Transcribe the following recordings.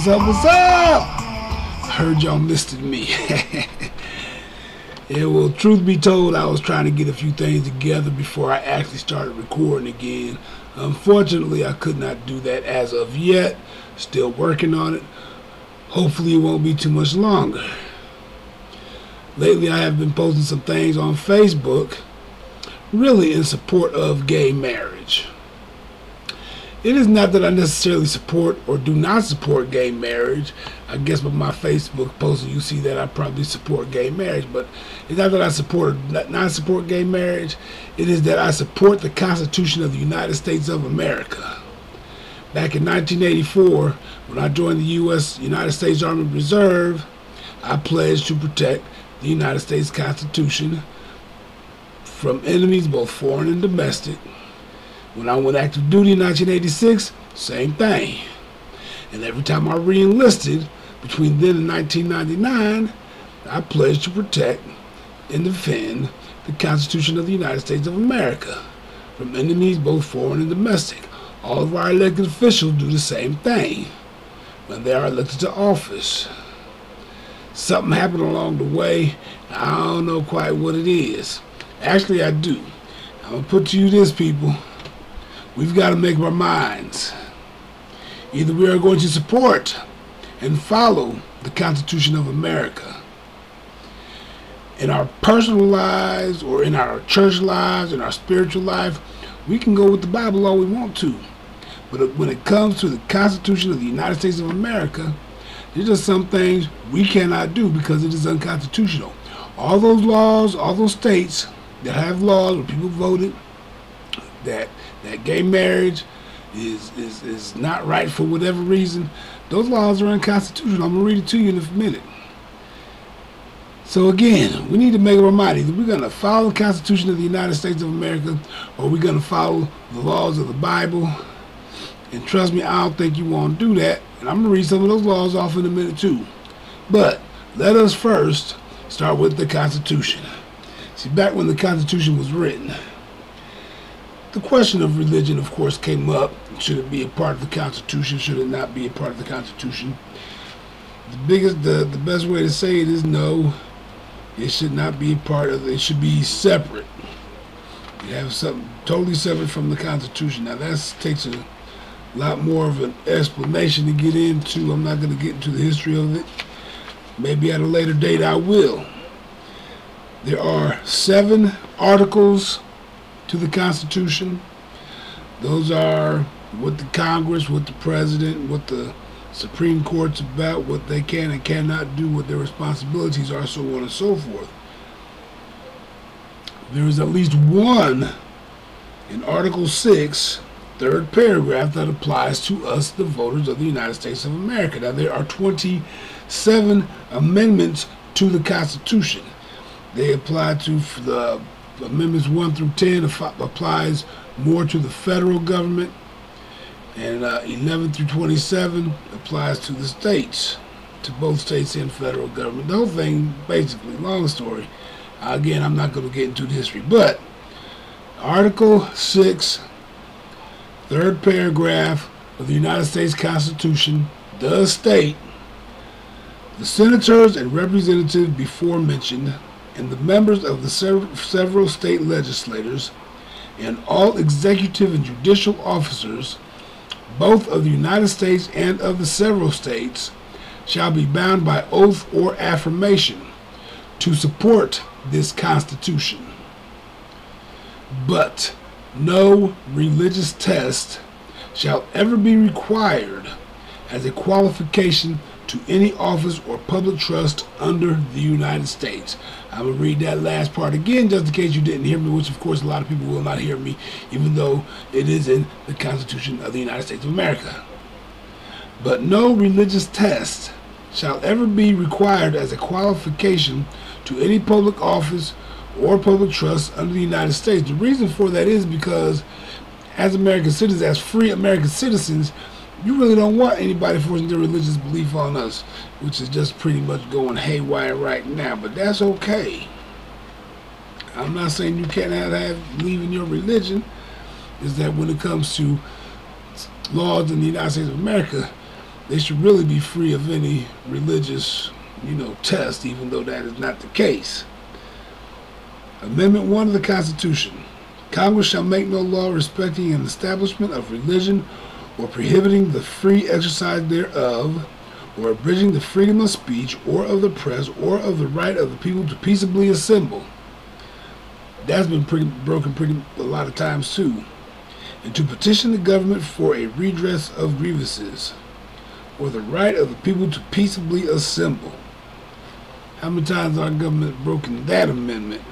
What's up, what's up? Heard y'all missed me. Yeah, well, truth be told, I was trying to get a few things together before I actually started recording again. Unfortunately, I could not do that as of yet. Still working on it. Hopefully it won't be too much longer. Lately, I have been posting some things on Facebook, really in support of gay marriage. It is not that I necessarily support or do not support gay marriage. I guess by my Facebook posting you see that I probably support gay marriage, but it's not that I support or not support gay marriage. It is that I support the Constitution of the United States of America. Back in 1984, when I joined the United States Army Reserve, I pledged to protect the United States Constitution from enemies both foreign and domestic. When I went active duty in 1986, same thing. And every time I re-enlisted between then and 1999, I pledged to protect and defend the Constitution of the United States of America from enemies both foreign and domestic. All of our elected officials do the same thing when they are elected to office. Something happened along the way. I don't know quite what it is. Actually, I do. I'm going to put to you this, people. We've got to make up our minds. Either we are going to support and follow the Constitution of America in our personal lives or in our church lives, in our spiritual life. We can go with the Bible all we want to. But when it comes to the Constitution of the United States of America, there's just some things we cannot do because it is unconstitutional. All those laws, all those states that have laws where people voted that gay marriage is not right for whatever reason, those laws are unconstitutional. I'm going to read it to you in a minute. So again, we need to make up our mind. Either we're going to follow the Constitution of the United States of America or we're going to follow the laws of the Bible. And trust me, I don't think you want to do that. And I'm going to read some of those laws off in a minute too. But let us first start with the Constitution. See, back when the Constitution was written, the question of religion, of course, came up. Should it be a part of the Constitution? Should it not be a part of the Constitution? The best way to say it is no. It should not be a part of it. It should be separate. You have something totally separate from the Constitution. Now that takes a lot more of an explanation to get into. I'm not going to get into the history of it. Maybe at a later date I will. There are 7 articles to the Constitution. Those are what the Congress, what the President, what the Supreme Court's about, what they can and cannot do, what their responsibilities are, so on and so forth. There is at least one in Article 6, 3rd paragraph, that applies to us, the voters of the United States of America. Now, there are 27 amendments to the Constitution. They apply to the Amendments 1 through 10 applies more to the federal government, and 11 through 27 applies to the states, to both states and federal government. The whole thing, basically, long story. Again, I'm not going to get into the history, but Article 6, 3rd paragraph of the United States Constitution does state, the senators and representatives before mentioned and the members of the several state legislators and all executive and judicial officers, both of the United States and of the several states, shall be bound by oath or affirmation to support this Constitution. But no religious test shall ever be required as a qualification to any office or public trust under the United States. I'm going to read that last part again just in case you didn't hear me, which of course a lot of people will not hear me, even though it is in the Constitution of the United States of America. But no religious test shall ever be required as a qualification to any public office or public trust under the United States. The reason for that is because as American citizens, as free American citizens, you really don't want anybody forcing their religious belief on us, which is just pretty much going haywire right now, but that's okay. I'm not saying you can't believe in your religion. Is that when it comes to laws in the United States of America, they should really be free of any religious, test, even though that is not the case. Amendment 1 of the Constitution. Congress shall make no law respecting an establishment of religion or prohibiting the free exercise thereof, or abridging the freedom of speech or of the press or of the right of the people to peaceably assemble. That's been broken a lot of times too. And to petition the government for a redress of grievances, or the right of the people to peaceably assemble. How many times our government broken that amendment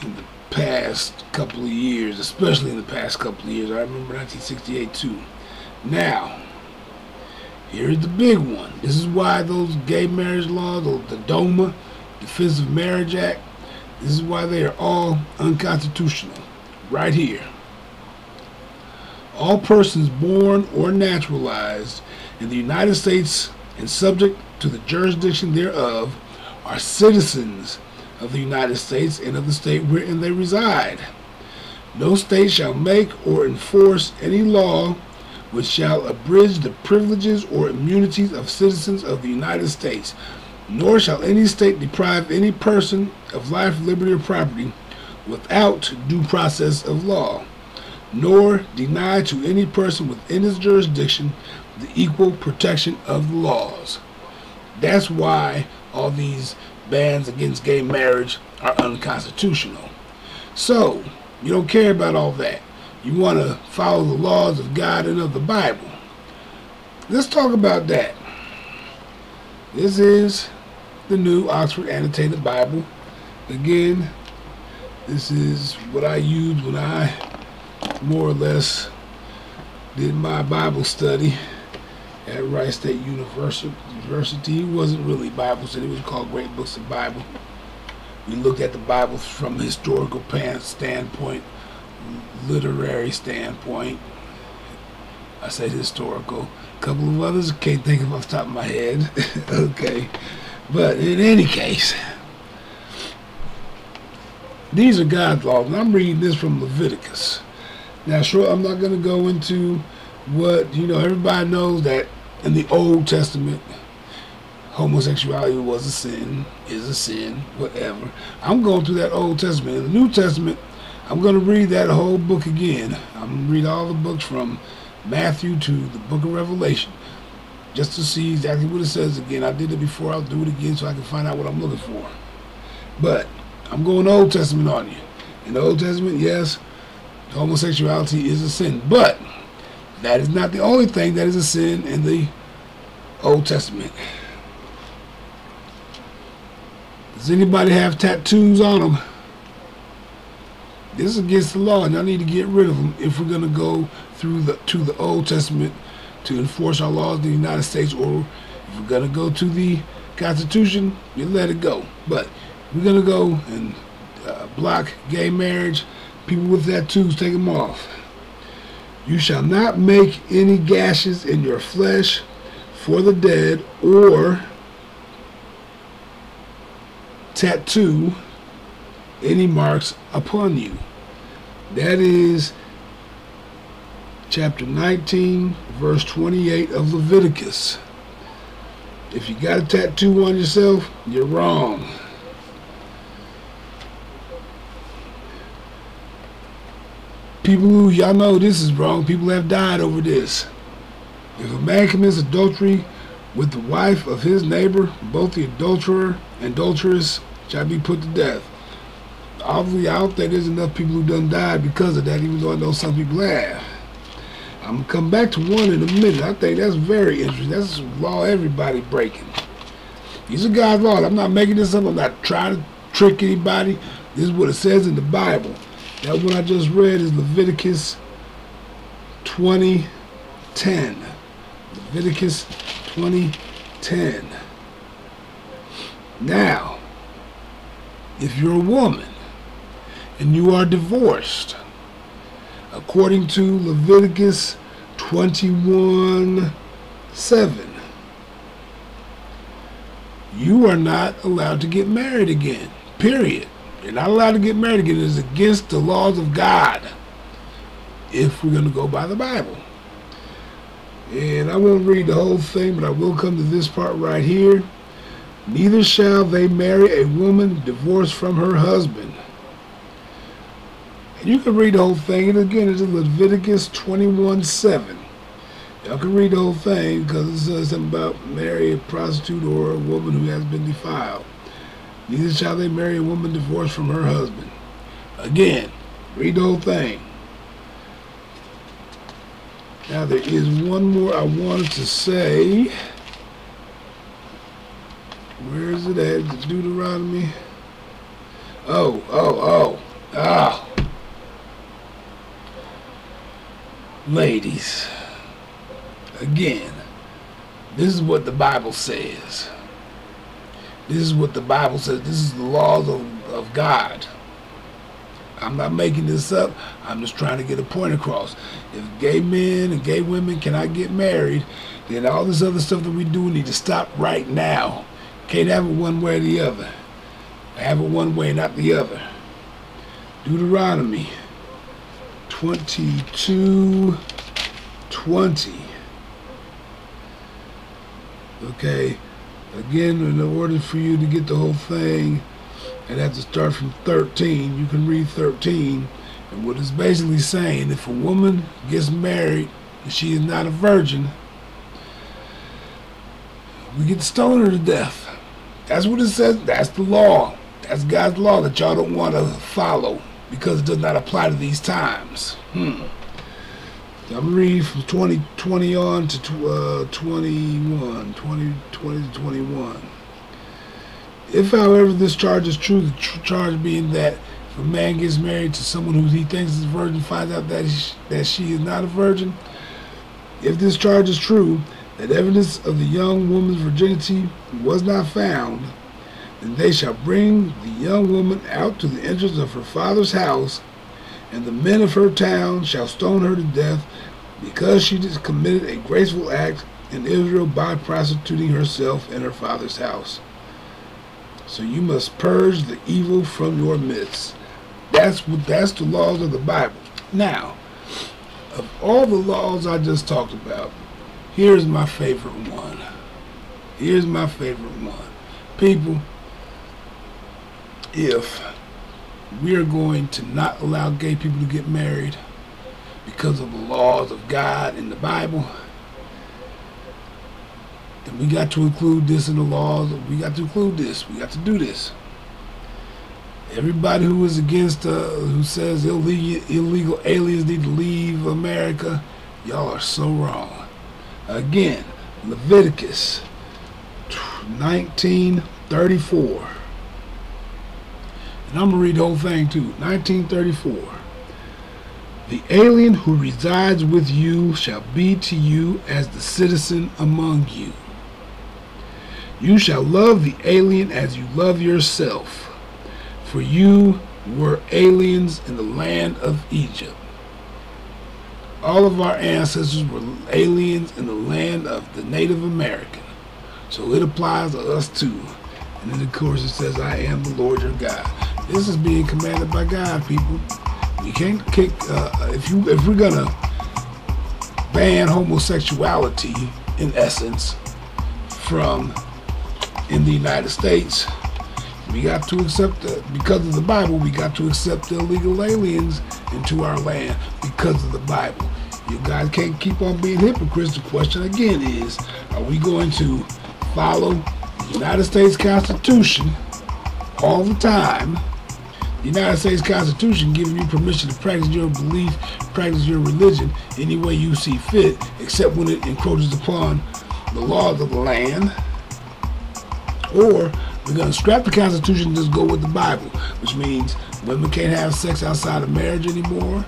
in the past couple of years, especially in the past couple of years? I remember 1968 too. Now, here's the big one. This is why those gay marriage laws, the DOMA, Defense of Marriage Act, this is why they are all unconstitutional. Right here. All persons born or naturalized in the United States and subject to the jurisdiction thereof are citizens of the United States and of the state wherein they reside. No state shall make or enforce any law which shall abridge the privileges or immunities of citizens of the United States, nor shall any state deprive any person of life, liberty, or property without due process of law, nor deny to any person within its jurisdiction the equal protection of the laws. That's why all these bans against gay marriage are unconstitutional. So, you don't care about all that. You want to follow the laws of God and of the Bible. Let's talk about that. This is the New Oxford Annotated Bible. Again, this is what I used when I more or less did my Bible study at Rice State University. It wasn't really Bible study, it was called Great Books of Bible. We looked at the Bible from a historical standpoint, literary standpoint. I said historical. A couple of others I can't think of off the top of my head. Okay. But in any case, these are God's laws, and I'm reading this from Leviticus. Now, sure, I'm not going to go into what, everybody knows that in the Old Testament, homosexuality was a sin, is a sin, whatever. I'm going through that Old Testament. In the New Testament, I'm going to read that whole book again. I'm going to read all the books from Matthew to the book of Revelation, just to see exactly what it says again. I did it before, I'll do it again so I can find out what I'm looking for. But I'm going Old Testament on you. In the Old Testament, yes, homosexuality is a sin, but that is not the only thing that is a sin in the Old Testament. Does anybody have tattoos on them? This is against the law, and y'all need to get rid of them if we're going to go through to the Old Testament to enforce our laws in the United States, or if we're going to go to the Constitution, you let it go. But we're going to go and block gay marriage. People with tattoos, take them off. You shall not make any gashes in your flesh for the dead, or tattoo any marks upon you. That is chapter 19, verse 28 of Leviticus. If you got a tattoo on yourself, you're wrong. People who, y'all know this is wrong, people have died over this. If a man commits adultery with the wife of his neighbor, both the adulterer and adulteress shall be put to death. Obviously, I don't think there's enough people who done died because of that, even though I know some people have. I'm going to come back to one in a minute. I think that's very interesting. That's a law everybody breaking. These are God's laws. I'm not making this up. I'm not trying to trick anybody. This is what it says in the Bible. That one I just read is Leviticus 20:10. Leviticus 20:10. Now, if you're a woman and you are divorced, according to Leviticus 21:7, you are not allowed to get married again, period. You're not allowed to get married again. It is against the laws of God if we're going to go by the Bible. And I won't read the whole thing, but I will come to this part right here. Neither shall they marry a woman divorced from her husband. And you can read the whole thing. And again, it's in Leviticus 21:7. Y'all can read the whole thing because it says something about marry a prostitute or a woman who has been defiled. Neither shall they marry a woman divorced from her husband. Again, read the whole thing. Now there is one more I wanted to say. Where is it at? The Deuteronomy. Ah. Ladies. Again, this is what the Bible says. This is what the Bible says. This is the laws of God. I'm not making this up. I'm just trying to get a point across. If gay men and gay women cannot get married, then all this other stuff that we do need to stop right now. Can't have it one way or the other. Have it one way, not the other. Deuteronomy 22:20. Okay. Again, in order for you to get the whole thing, and have to start from 13. You can read 13, and what it's basically saying, if a woman gets married and she is not a virgin, we get to stone her to death. That's what it says. That's the law. That's God's law that y'all don't want to follow because it does not apply to these times. I'm going to read from 20 on to 21. 20 to 21. If, however, this charge is true, the charge being that if a man gets married to someone who he thinks is a virgin, finds out that she is not a virgin, if this charge is true, that evidence of the young woman's virginity was not found, then they shall bring the young woman out to the entrance of her father's house, and the men of her town shall stone her to death, because she has committed a graceful act in Israel by prostituting herself in her father's house. So you must purge the evil from your midst. That's the laws of the Bible. Now, of all the laws I just talked about, here's my favorite one. Here's my favorite one. People, if we are going to not allow gay people to get married because of the laws of God in the Bible, then we got to include this in the laws. We got to include this. We got to do this. Everybody who is against, who says illegal aliens need to leave America, y'all are so wrong. Again, Leviticus 19:34. And I'm going to read the whole thing too. 19:34. The alien who resides with you shall be to you as the citizen among you. You shall love the alien as you love yourself, for you were aliens in the land of Egypt. All of our ancestors were aliens in the land of the Native American. So it applies to us too. And then of course it says, I am the Lord your God. This is being commanded by God, people. We can't kick, if we're gonna ban homosexuality, in essence, in the United States, we got to accept, because of the Bible, we got to accept the illegal aliens into our land because of the Bible. You guys can't keep on being hypocrites. The question again is, are we going to follow the United States Constitution all the time? The United States Constitution giving you permission to practice your belief, practice your religion any way you see fit, except when it encroaches upon the laws of the land. Or we're going to scrap the Constitution and just go with the Bible, which means women can't have sex outside of marriage anymore.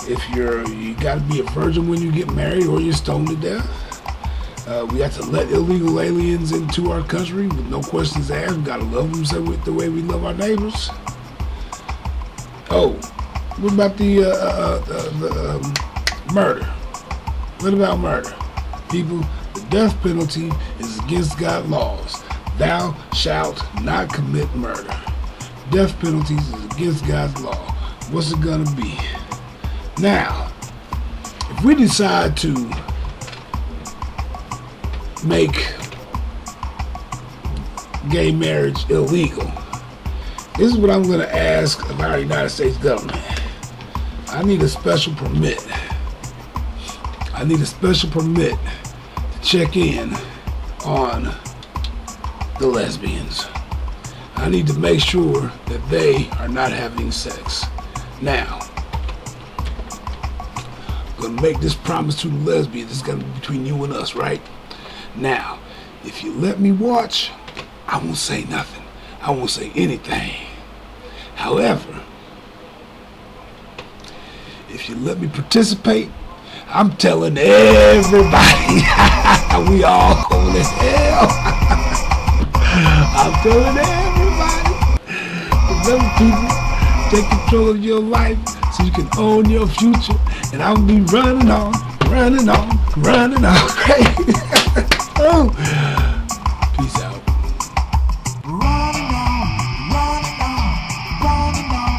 If you got to be a virgin when you get married, or you're stoned to death. We got to let illegal aliens into our country with no questions asked. We got to love them the way we love our neighbors. Oh, what about the murder? What about murder? People, the death penalty is against God's laws. Thou shalt not commit murder. Death penalties is against God's law. What's it gonna be? Now, if we decide to make gay marriage illegal. This is what I'm going to ask of our United States government. I need a special permit. I need a special permit to check in on the lesbians. I need to make sure that they are not having sex. Now, I'm going to make this promise to the lesbians. It's going to be between you and us, right? Now, if you let me watch, I won't say nothing. I won't say anything. However, if you let me participate, I'm telling everybody we all going to hell. I'm telling everybody. Remember, people, take control of your life so you can own your future. And I'll be running on, running on, running on. Crazy. Oh. Peace out. Running on, running on, running on.